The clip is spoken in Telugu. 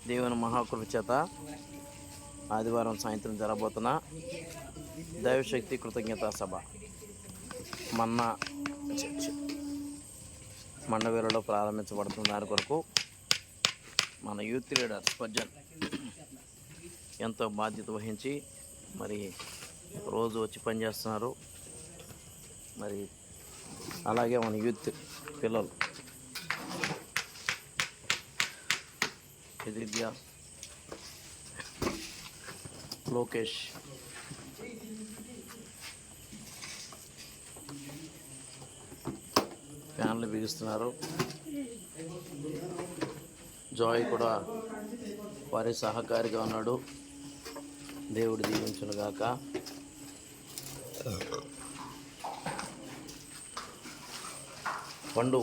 దేవుని మహాకృప చేత ఆదివారం సాయంత్రం జరగబోతున్న దైవశక్తి కృతజ్ఞతా సభ మన్నా చర్చ్ మండవేలలో ప్రారంభించబడుతున్న దాని కొరకు మన యూత్ లీడర్ స్పర్జన్ ఎంతో బాధ్యత వహించి మరి రోజు వచ్చి పనిచేస్తున్నారు. మరి అలాగే మన యూత్ పిల్లలు ఎదిర్య లోకేష్ ఫ్యాన్లు బిగిస్తున్నారు. జాయ్ కూడా వారి సహకారిగా ఉన్నాడు. దేవుడు దీవించునుగాక. పండు